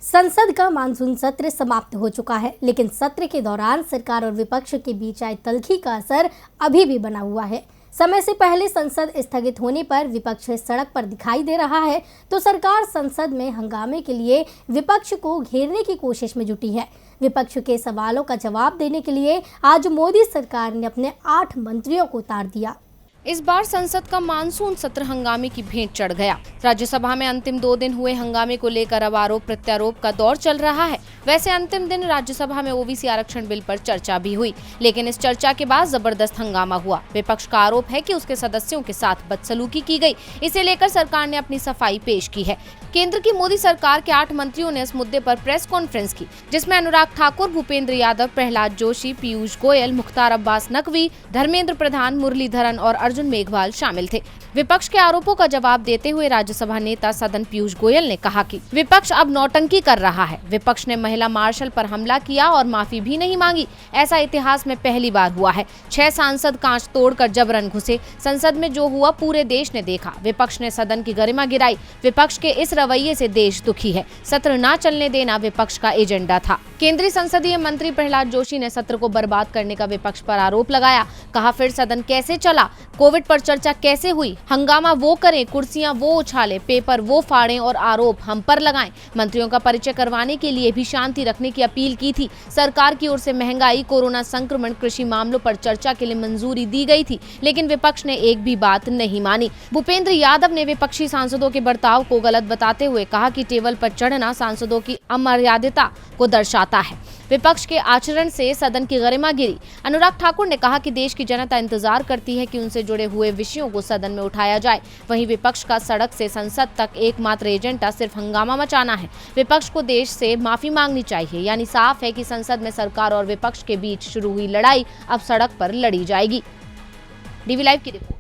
संसद का मानसून सत्र समाप्त हो चुका है, लेकिन सत्र के दौरान सरकार और विपक्ष के बीच आए तल्खी का असर अभी भी बना हुआ है। समय से पहले संसद स्थगित होने पर विपक्ष सड़क पर दिखाई दे रहा है, तो सरकार संसद में हंगामे के लिए विपक्ष को घेरने की कोशिश में जुटी है। विपक्ष के सवालों का जवाब देने के लिए आज मोदी सरकार ने अपने 8 मंत्रियों को उतार दिया। इस बार संसद का मानसून सत्र हंगामे की भेंट चढ़ गया। राज्यसभा में अंतिम 2 दिन हुए हंगामे को लेकर अब आरोप प्रत्यारोप का दौर चल रहा है। वैसे अंतिम दिन राज्यसभा में ओबीसी आरक्षण बिल पर चर्चा भी हुई, लेकिन इस चर्चा के बाद जबरदस्त हंगामा हुआ। विपक्ष का आरोप है कि उसके सदस्यों के साथ बदसलूकी की गई। इसे लेकर सरकार ने अपनी सफाई पेश की है। केंद्र की मोदी सरकार के 8 मंत्रियों ने इस मुद्दे पर प्रेस कॉन्फ्रेंस की, जिसमें अनुराग ठाकुर, भूपेंद्र यादव, प्रहलाद जोशी, पीयूष गोयल, मुख्तार अब्बास नकवी, धर्मेंद्र प्रधान, मुरलीधरन और अर्जुन मेघवाल शामिल थे। विपक्ष के आरोपों का जवाब देते हुए राज्यसभा नेता सदन पीयूष गोयल ने कहा कि विपक्ष अब नौटंकी कर रहा है। विपक्ष ने महिला मार्शल पर हमला किया और माफी भी नहीं मांगी। ऐसा इतिहास में पहली बार हुआ है। 6 सांसद कांच तोड़कर जबरन घुसे। संसद में जो हुआ पूरे देश ने देखा। विपक्ष ने सदन की गरिमा गिराई। विपक्ष के इस रवैये से देश दुखी है। सत्र न चलने देना विपक्ष का एजेंडा था। केंद्रीय संसदीय मंत्री प्रहलाद जोशी ने सत्र को बर्बाद करने का विपक्ष पर आरोप लगाया। कहा, फिर सदन कैसे चला, कोविड पर चर्चा कैसे हुई, हंगामा वो करें, कुर्सियां वो उछाले, पेपर वो फाड़ें और आरोप हम पर लगाएं। मंत्रियों का परिचय करवाने के लिए भी शांति रखने की अपील की थी। सरकार की ओर से महंगाई, कोरोना संक्रमण, कृषि मामलों पर चर्चा के लिए मंजूरी दी गई थी, लेकिन विपक्ष ने एक भी बात नहीं मानी। भूपेंद्र यादव ने विपक्षी सांसदों के बर्ताव को गलत बताते हुए कहा कि टेबल पर चढ़ना सांसदों की अमर्यादिता को दर्शाता है। विपक्ष के आचरण से सदन की गरिमा गिरी। अनुराग ठाकुर ने कहा कि देश की जनता इंतजार करती है कि उनसे जुड़े हुए विषयों को सदन में उठाया जाए। वहीं विपक्ष का सड़क से संसद तक एकमात्र एजेंडा सिर्फ हंगामा मचाना है। विपक्ष को देश से माफी मांगनी चाहिए। यानी साफ है कि संसद में सरकार और विपक्ष के बीच शुरू हुई लड़ाई अब सड़क पर लड़ी जाएगी। डीवी लाइव की रिपोर्ट।